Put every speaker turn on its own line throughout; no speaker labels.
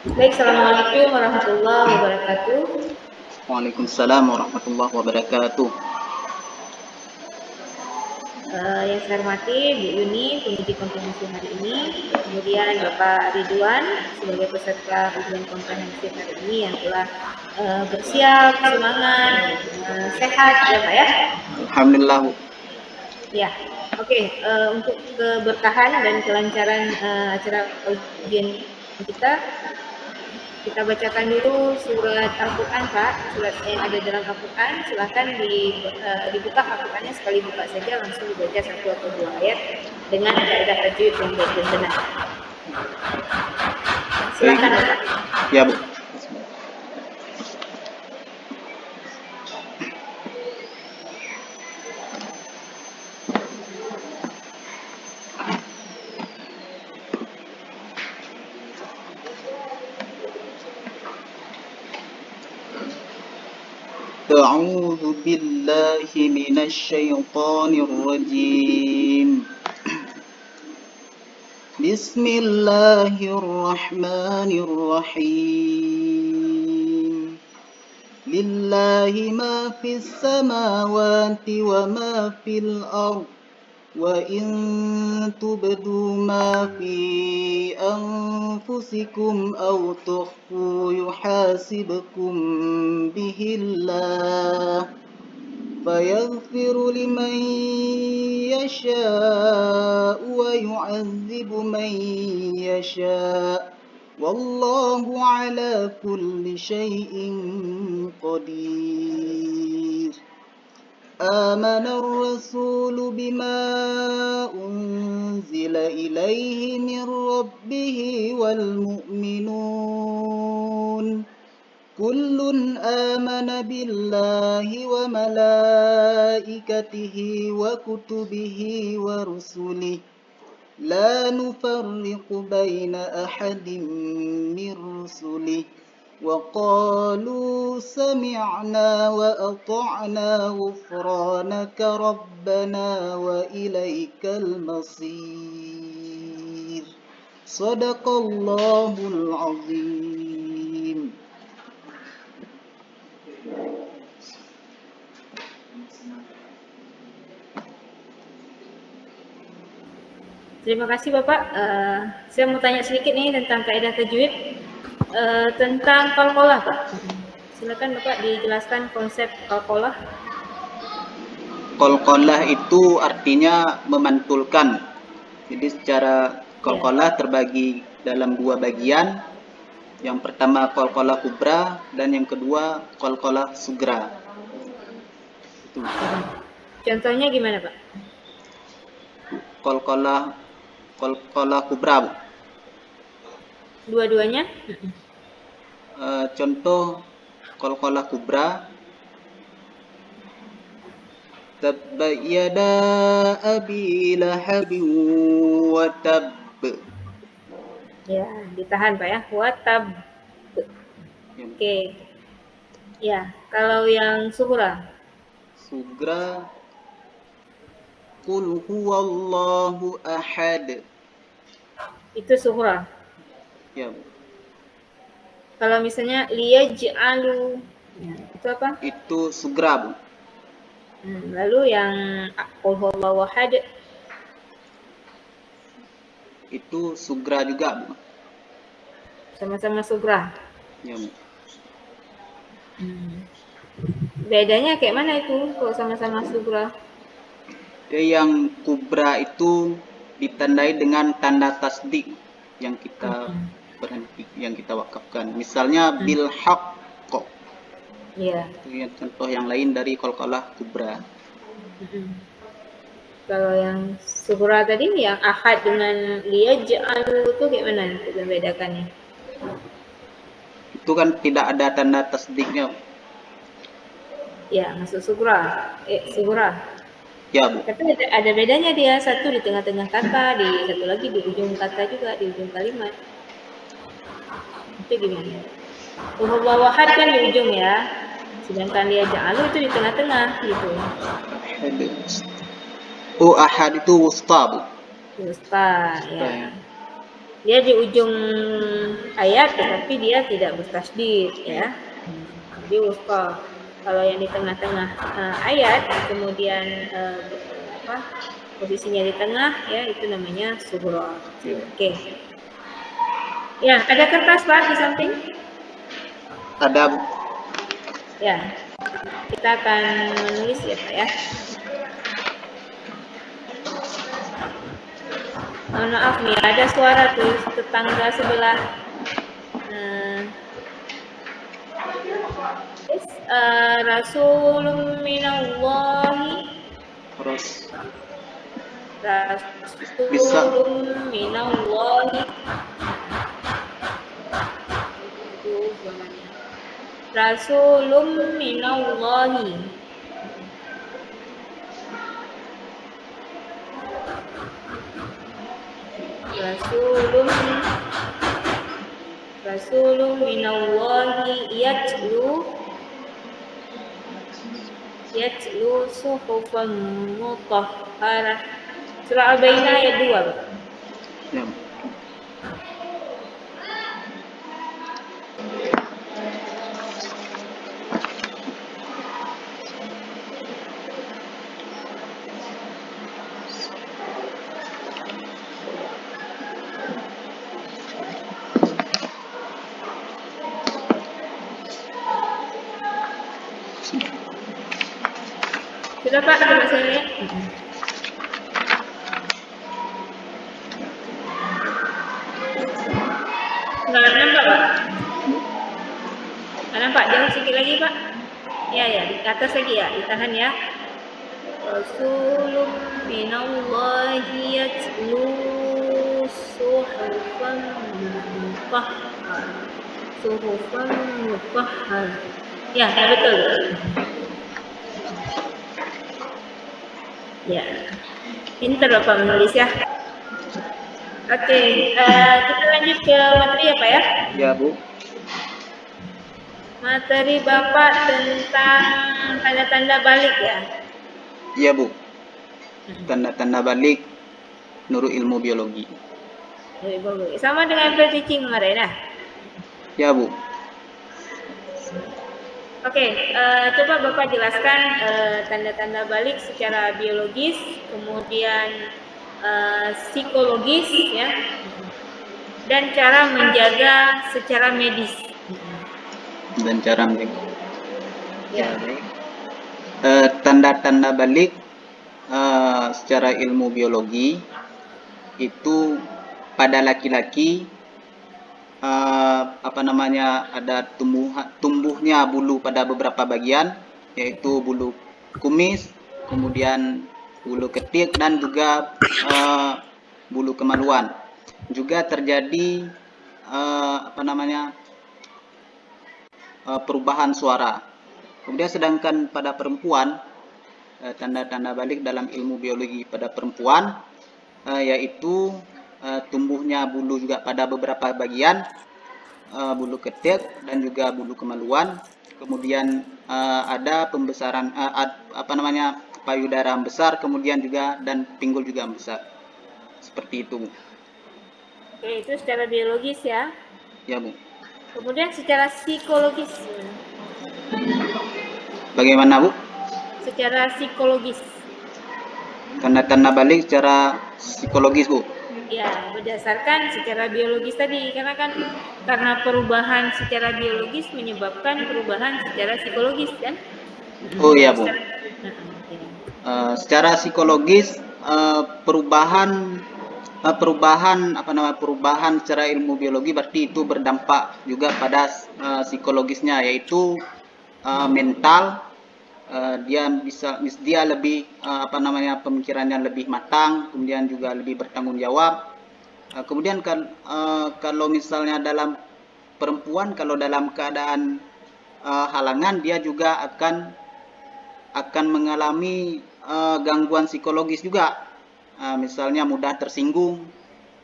Baik, Assalamualaikum warahmatullahi wabarakatuh.
Waalaikumsalam warahmatullahi wabarakatuh.
Yang saya hormati Bu Yuni, penguji komprehensif hari ini, kemudian Bapak Ridwan sebagai peserta ujian komprehensif hari ini yang telah bersiap, semangat, sehat ya Pak ya.
Alhamdulillah Bu.
Ya, oke. Untuk keberkahan dan kelancaran acara ujian kita bacakan dulu surat Al-Quran Pak, surat yang ada dalam Al-Quran. Silahkan dibuka Al-Qurannya, sekali buka saja langsung dibaca satu atau dua ayat dengan kaidah tajwid yang baik dan benar. Silahkan Bapak.
Ya Bu. أعوذ بالله من الشيطان الرجيم. بسم الله الرحمن الرحيم. لله ما في السماوات وما في الأرض وإن تبدوا ما في أنفسكم أو تخفوا يحاسبكم به الله فيغفر لمن يشاء ويعذب من يشاء والله على كل شيء قدير. آمن الرسول بما أنزل إليه من ربه والمؤمنون كل آمن بالله وملائكته وكتبه ورسله لا نفرق بين أحد من رسله وقالوا سمعنا وأطعنا غفرانك ربنا وإليك المصير. صدق الله العظيم.
Terima kasih Bapak. Saya mau tanya sedikit nih tentang kaidah tajwid, tentang qalqalah Pak. Silakan Bapak dijelaskan konsep qalqalah.
Qalqalah itu artinya memantulkan. Jadi secara qalqalah terbagi dalam dua bagian. Yang pertama qalqalah kubra dan yang kedua qalqalah sugra. Itu.
Contohnya gimana Pak?
Qalqalah kubra Bu.
Dua-duanya?
Contoh qalqalah kubra, tabbat yada abi lahabin wa tab.
Ya, ditahan Pak ya. Watab. Oke. Ya, kalau yang sugra?
Sugra, qul huwallahu ahad.
Itu sugra.
Ya Bu.
Kalau misalnya liyaj'alu, ya, itu apa?
Itu sugra Bu.
Lalu yang qul huwallahu ahad,
itu sugra juga Bu.
sama-sama sugra.
Ya Bu.
Bedanya kayak mana itu kalau sama-sama sugra?
Yang kubra itu ditandai dengan tanda tasdik yang kita berhenti, yang kita wakafkan. Misalnya bil haqq.
Iya.
Itu contoh yang lain dari qalqalah kubra.
Kalau yang sugra tadi, yang ahad dengan liyaj'alu itu kayak mana untuk membedakannya?
Itu kan tidak ada tanda tasdiknya.
Ya, masuk sugra. Sugra.
Ya Bu.
Tapi ada bedanya dia, satu di tengah-tengah kata, satu lagi di ujung kata juga, di ujung kalimat. Itu gimana? Huwallahu ahad kan di ujung ya, sedangkan liyaj'alu itu di tengah-tengah gitu.
Ahad itu wusta Bu.
Wusta ya. Dia di ujung ayat tetapi dia tidak bertasydid ya. Jadi wusta. Kalau yang di tengah-tengah ayat kemudian posisinya di tengah ya itu namanya sughra. Oke. Ya, ada kertas Pak di samping?
Ada, Bu.
Ya. Kita akan menulis ya Pak ya. Mohon maaf nih, ada suara tuh tetangga sebelah. Rasulun minallahi.
Terus bisa
Rasulun minallahi. Rasulun minallahi. Rasulun minallahi yatlu suhufan mutahharah. Surah Al-Baqarah ayat 2, Pak.
ya,
Sudah Pak, coba saya lihat. Nggak nampak Pak? Nggak nampak, jauh sedikit lagi Pak. Ya, di atas lagi ya, ditahan ya. Rasulun minallahi yatlu suhufan mutahhar. Ya, betul. Ya, pintar Bapak menulis ya. Oke, kita lanjut ke materi ya Pak ya.
ya Bu.
Materi Bapak tentang tanda-tanda balik ya.
Iya Bu. Tanda-tanda balik menurut ilmu biologi.
Sama dengan pre-teaching kemarin ya.
Ya Bu.
Oke, coba Bapak jelaskan tanda-tanda balik secara biologis, kemudian psikologis ya, dan cara menjaga secara medis.
Dan cara menjaga.
Ya.
Tanda-tanda balik secara ilmu biologi itu pada laki-laki ada tumbuhnya bulu pada beberapa bagian, yaitu bulu kumis, kemudian bulu ketik, dan juga bulu kemaluan. Juga terjadi perubahan suara. Kemudian sedangkan pada perempuan, tanda-tanda balik dalam ilmu biologi pada perempuan yaitu tumbuhnya bulu juga pada beberapa bagian, bulu ketik dan juga bulu kemaluan. Kemudian ada pembesaran payudara besar, kemudian juga dan pinggul juga besar. Seperti itu.
Oke, itu secara biologis ya.
Ya Bu.
Kemudian secara psikologis.
Bagaimana Bu?
Secara psikologis.
Tanda-tanda balik secara psikologis Bu.
Ya, berdasarkan secara biologis tadi, karena perubahan secara biologis menyebabkan perubahan secara psikologis kan?
Oh iya Bu. Secara psikologis perubahan secara ilmu biologi berarti itu berdampak juga pada psikologisnya, yaitu mental. Dia lebih pemikirannya lebih matang, kemudian juga lebih bertanggung jawab. Kemudian kalau misalnya dalam perempuan, kalau dalam keadaan halangan, dia juga akan mengalami gangguan psikologis juga. Misalnya mudah tersinggung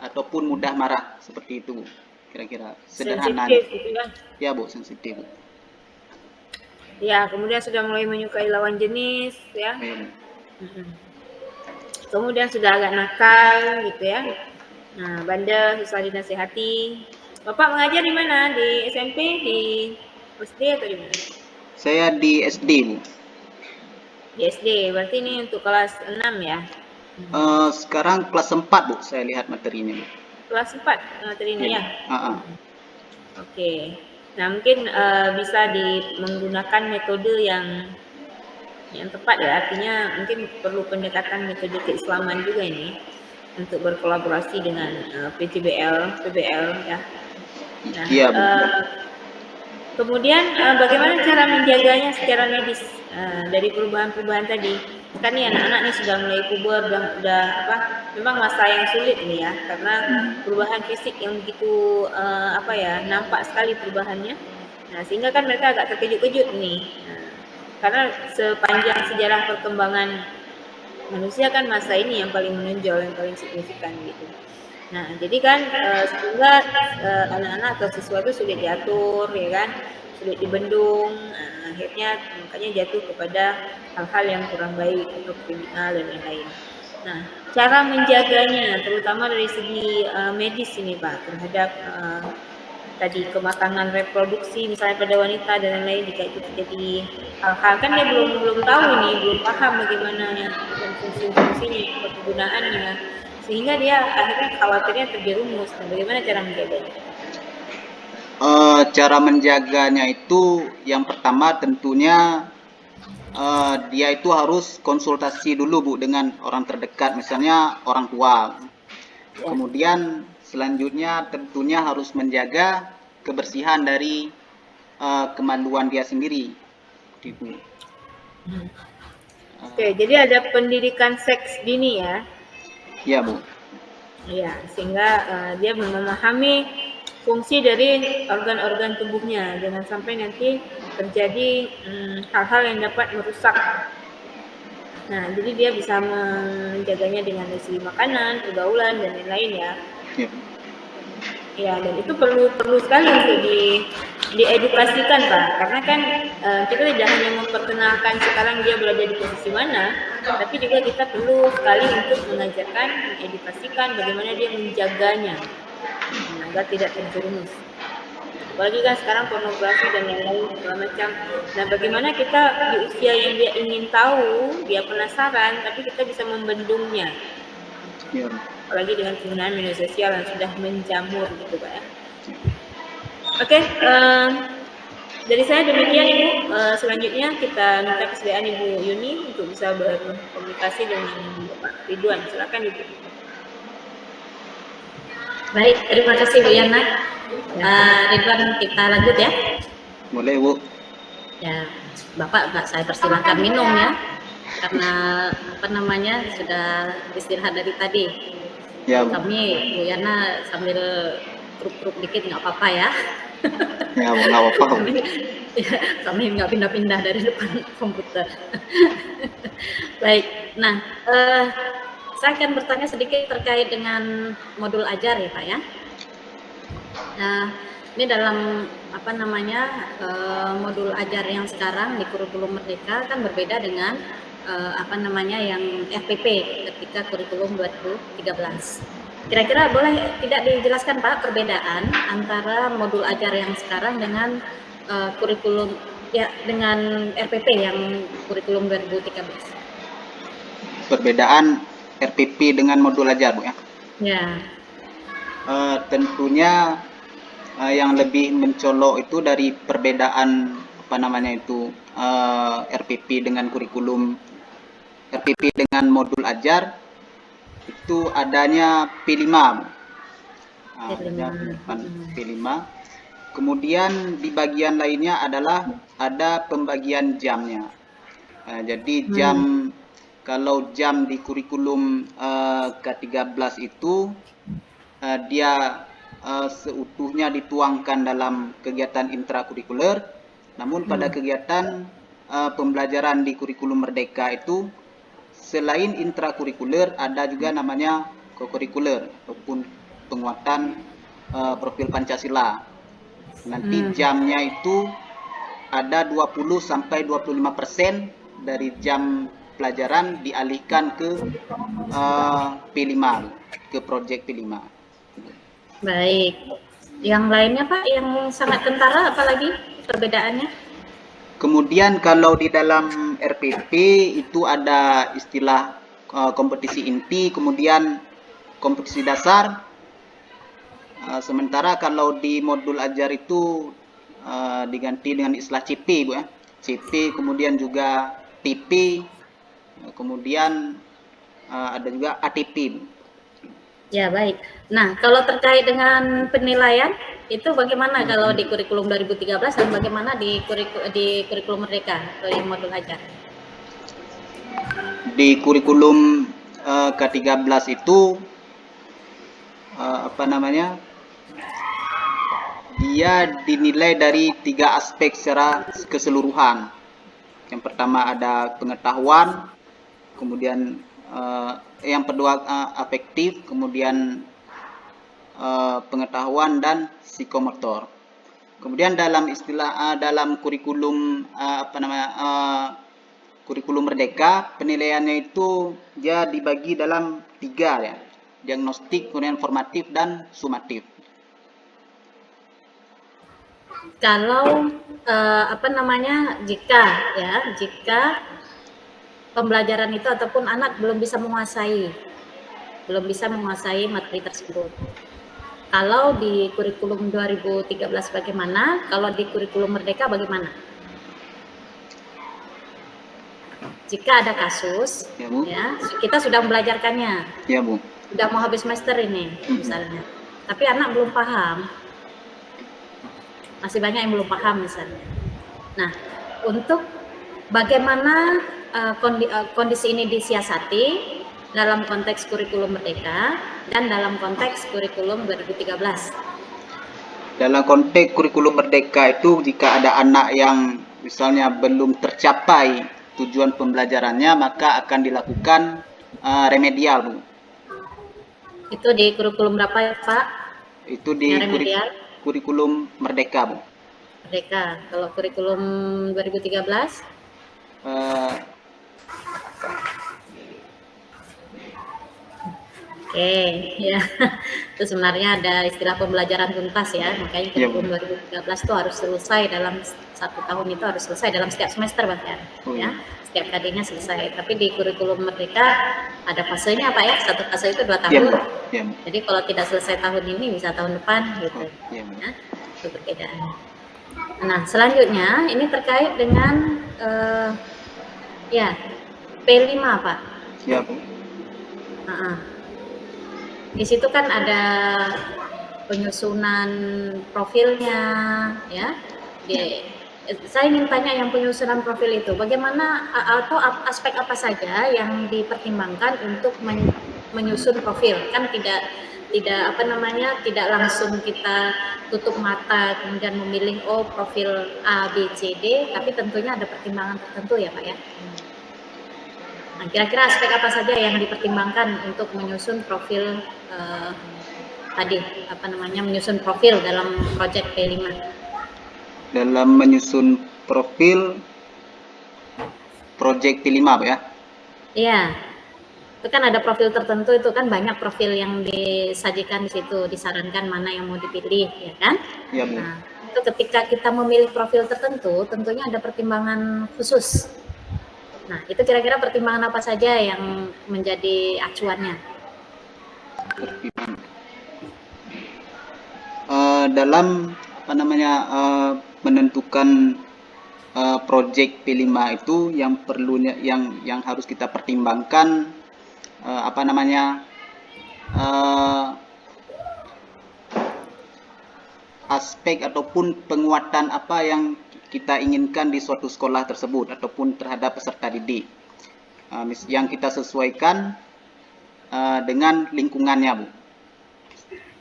ataupun mudah marah, seperti itu kira-kira sederhana.
Sensitif gitu kan?
Ya Bu, sensitif Bu.
Ya, kemudian sudah mulai menyukai lawan jenis ya. Kemudian sudah agak nakal gitu ya. Nah, bandel, susah dinasihati. Bapak mengajar di mana? Di SMP, di SD atau di mana?
Saya di SD, Bu.
Di SD, berarti ini untuk kelas 6 ya?
Sekarang kelas 4, Bu, saya lihat materinya, Bu.
Kelas 4 materi ini
Iya, Bu.
ya?
Ah.
Oke. Nah, mungkin bisa menggunakan metode yang tepat ya, artinya mungkin perlu pendekatan metode keislaman juga ini untuk berkolaborasi dengan PBL ya. Nah,
Iya, Bu.
kemudian bagaimana cara menjaganya secara medis dari perubahan-perubahan tadi? Kan nih anak-anak nih sudah mulai puber, udah apa? Memang masa yang sulit ini ya, karena perubahan fisik yang begitu nampak sekali perubahannya. Nah, sehingga kan mereka agak terkejut-kejut nih. Nah, karena sepanjang sejarah perkembangan manusia kan masa ini yang paling menonjol, yang paling signifikan gitu. Nah, jadi kan sehingga anak-anak atau siswa itu sulit diatur, ya kan, sulit dibendung, akhirnya makanya jatuh kepada hal-hal yang kurang baik atau kriminal dan lain-lain. Nah, cara menjaganya, terutama dari segi medis ini Pak, terhadap tadi kematangan reproduksi misalnya pada wanita dan lain-lain, jika itu terjadi hal-hal kan dia belum tahu ini, belum paham bagaimana fungsinya, kegunaannya, sehingga dia akhirnya khawatirnya terjerumus. Nah, bagaimana cara menjaganya?
Cara menjaganya itu yang pertama tentunya dia itu harus konsultasi dulu, Bu, dengan orang terdekat, misalnya orang tua.
Ya.
Kemudian selanjutnya tentunya harus menjaga kebersihan dari kemaluan dia sendiri, Bu.
Oke, jadi ada pendidikan seks dini ya?
Iya, Bu.
Iya, sehingga dia memahami fungsi dari organ-organ tubuhnya, jangan sampai nanti terjadi hal-hal yang dapat merusak. Nah, jadi dia bisa menjaganya dengan dari makanan, pergaulan dan lain-lain ya.
Ya.
Ya, dan itu perlu sekali untuk diedukasikan Pak, karena kan kita tidak hanya memperkenalkan sekarang dia berada di posisi mana, tapi juga kita perlu sekali untuk mengajarkan, mengedukasikan bagaimana dia menjaganya agar tidak terjerumus. Apalagi kan sekarang pornografi dan lain-lain segala macam. Nah, bagaimana kita di usia yang dia ingin tahu, dia penasaran, tapi kita bisa membendungnya.
Ya.
Apalagi dengan penggunaan media sosial yang sudah menjamur gitu Pak ya. Oke, dari saya demikian Ibu. Selanjutnya kita minta kesediaan Ibu Yuni untuk bisa berkomunikasi dengan Bapak Ridwan. Silakan Ibu.
Baik, terima kasih Bu Yana. Ridwan, kita lanjut ya.
Boleh, Bu.
Ya, Bapak saya persilahkan minum ya, karena sudah istirahat dari tadi.
Ya, Bu.
Kami Bu Yana sambil keruk-keruk dikit nggak apa-apa ya.
Ya, nggak apa-apa.
Kami nggak pindah-pindah dari depan komputer. Baik, nah saya akan bertanya sedikit terkait dengan modul ajar ya Pak ya. Nah, ini dalam modul ajar yang sekarang di kurikulum Merdeka kan berbeda dengan yang FPP ketika kurikulum 2013. Kira-kira boleh tidak dijelaskan Pak perbedaan antara modul ajar yang sekarang dengan kurikulum ya dengan RPP yang kurikulum 2013?
Perbedaan RPP dengan modul ajar, Bu ya.
Ya.
Tentunya yang lebih mencolok itu dari perbedaan RPP dengan kurikulum, RPP dengan modul ajar itu adanya P5. P5. Kemudian di bagian lainnya adalah ada pembagian jamnya. Jadi kalau jam di kurikulum ke-13 itu dia seutuhnya dituangkan dalam kegiatan intrakurikuler, namun pada kegiatan pembelajaran di kurikulum Merdeka itu selain intrakurikuler ada juga namanya kokurikuler ataupun penguatan profil Pancasila. Nanti jamnya itu ada 20-25% dari jam pelajaran dialihkan ke P5, ke proyek P5.
Baik. Yang lainnya Pak, yang sangat kentara apalagi perbedaannya?
Kemudian kalau di dalam RPP itu ada istilah kompetisi inti, kemudian kompetisi dasar. Sementara kalau di modul ajar itu diganti dengan istilah CP, Bu ya. CP, kemudian juga TP, kemudian ada juga ATP.
Ya, baik. Nah, kalau terkait dengan penilaian itu bagaimana kalau di kurikulum 2013 dan bagaimana di kurikulum Merdeka atau di modul ajar?
Di kurikulum ke-13 itu apa namanya? Dia dinilai dari 3 aspek secara keseluruhan. Yang pertama ada pengetahuan, kemudian yang kedua afektif, kemudian pengetahuan dan psikomotor. Kemudian dalam istilah dalam kurikulum kurikulum Merdeka, penilaiannya itu dia dibagi dalam 3 ya. Diagnostik, kemudian formatif dan sumatif.
Kalau jika pembelajaran itu ataupun anak belum bisa menguasai materi tersebut. Kalau di kurikulum 2013 bagaimana? Kalau di kurikulum Merdeka bagaimana? Jika ada kasus,
Ya, Bu.
ya, kita sudah membelajarkannya.
Ya, Bu.
Sudah mau habis semester ini, misalnya. Tapi anak belum paham. Masih banyak yang belum paham misalnya. Nah, untuk bagaimana kondisi ini disiasati dalam konteks kurikulum Merdeka dan dalam konteks kurikulum 2013.
Dalam konteks kurikulum Merdeka itu jika ada anak yang misalnya belum tercapai tujuan pembelajarannya maka akan dilakukan remedial, Bu.
Itu di kurikulum berapa ya, Pak?
Itu di kurikulum Merdeka, Bu.
Merdeka. Kalau kurikulum 2013? Oke, ya. Itu sebenarnya ada istilah pembelajaran tuntas ya, makanya kurikulum 2013 itu harus selesai dalam 1 tahun, itu harus selesai dalam setiap semester bahkan, ya. Setiap kalinya selesai. Tapi di kurikulum Merdeka ada fasenya Pak ya, 1 fase itu 2 tahun. Jadi kalau tidak selesai tahun ini bisa tahun depan gitu. Ya, itu perbedaannya. Nah, selanjutnya ini terkait dengan P5 Pak.
Ya, Bu.
Di situ kan ada penyusunan profilnya, ya. Saya ingin tanya yang penyusunan profil itu, bagaimana atau aspek apa saja yang dipertimbangkan untuk menyusun profil? Kan tidak tidak langsung kita tutup mata kemudian memilih profil A, B, C, D, tapi tentunya ada pertimbangan tertentu ya Pak ya. Nah, kira-kira aspek apa saja yang dipertimbangkan untuk menyusun profil menyusun profil dalam proyek P5?
Dalam menyusun profil proyek P5, Pak ya?
Iya. Itu kan ada profil tertentu, itu kan banyak profil yang disajikan di situ, disarankan mana yang mau dipilih, ya kan?
Iya, Bu.
Nah, itu ketika kita memilih profil tertentu, tentunya ada pertimbangan khusus. Nah, itu kira-kira pertimbangan apa saja yang menjadi acuannya?
Dalam menentukan proyek P5 itu yang perlunya yang harus kita pertimbangkan aspek ataupun penguatan apa yang kita inginkan di suatu sekolah tersebut ataupun terhadap peserta didik yang kita sesuaikan dengan lingkungannya, Bu.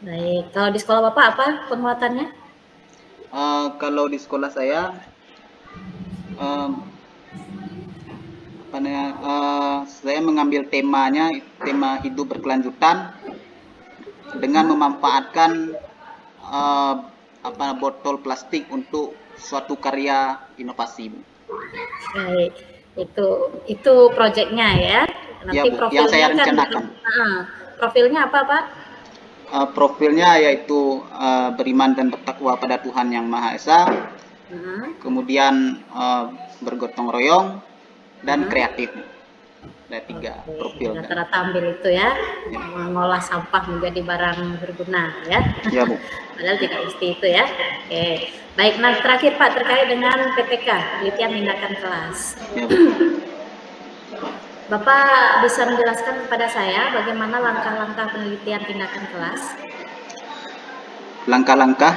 Baik, kalau di sekolah Bapak apa penguatannya?
Kalau di sekolah saya saya mengambil tema hidup berkelanjutan dengan memanfaatkan botol plastik untuk suatu karya inovasi, Bu.
Baik, itu proyeknya ya. Nanti
ya, Bu, yang saya rencanakan.
Profilnya apa Pak?
Profilnya yaitu beriman dan bertakwa pada Tuhan Yang Maha Esa, kemudian bergotong royong dan kreatif. Ada 3 profil.
Rata-rata ambil itu ya, mengolah sampah menjadi barang berguna ya.
Ya Bu.
Padahal tidak mesti itu ya. Oke, baik. Nah terakhir Pak terkait dengan PTK, penelitian tindakan kelas.
Ya Bu.
Bapak bisa menjelaskan kepada saya bagaimana langkah-langkah penelitian tindakan kelas?
Langkah-langkah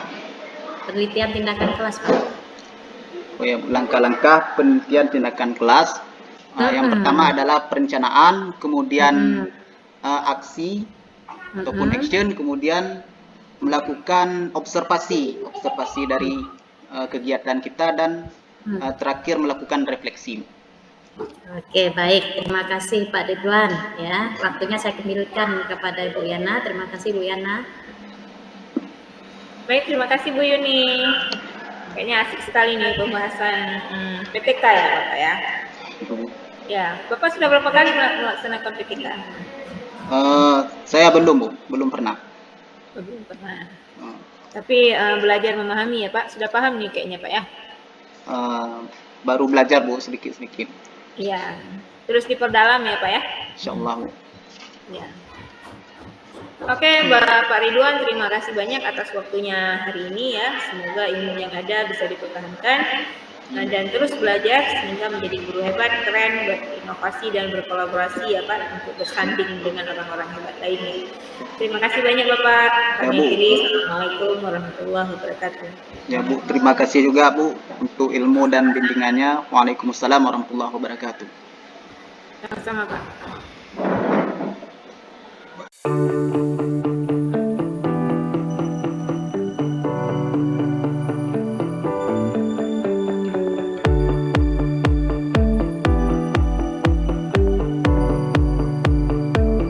Penelitian tindakan kelas Pak.
Oh ya, langkah-langkah penelitian tindakan kelas. Yang pertama adalah perencanaan, kemudian aksi ataupun action, kemudian melakukan observasi dari kegiatan kita, dan terakhir melakukan refleksi.
Oke, baik. Terima kasih Pak Ridwan ya. Waktunya saya kembalikan kepada Ibu Yana. Terima kasih Bu Yana.
Baik, terima kasih Bu Yuni. Kayaknya asik sekali nih pembahasan PTK ya Bapak ya. Ya, Bapak sudah berapa kali melaksanakan PTK?
Saya belum Bu, belum pernah.
Belum pernah. Tapi belajar memahami ya Pak, sudah paham nih kayaknya Pak ya?
Baru belajar Bu, sedikit-sedikit.
Iya, terus diperdalam ya Pak ya?
Insyaallah Bu.
Ya. Oke, Pak Ridwan, terima kasih banyak atas waktunya hari ini ya. Semoga ilmu yang ada bisa dipertahankan dan terus belajar sehingga menjadi guru hebat, keren, berinovasi dan berkolaborasi ya Pak untuk bersanding dengan orang-orang hebat lainnya. Terima kasih banyak Bapak. Kami akhiri. Assalamualaikum warahmatullahi wabarakatuh.
Ya Bu, terima kasih juga Bu untuk ilmu dan bimbingannya. Waalaikumsalam warahmatullahi wabarakatuh.
Sama-sama Pak.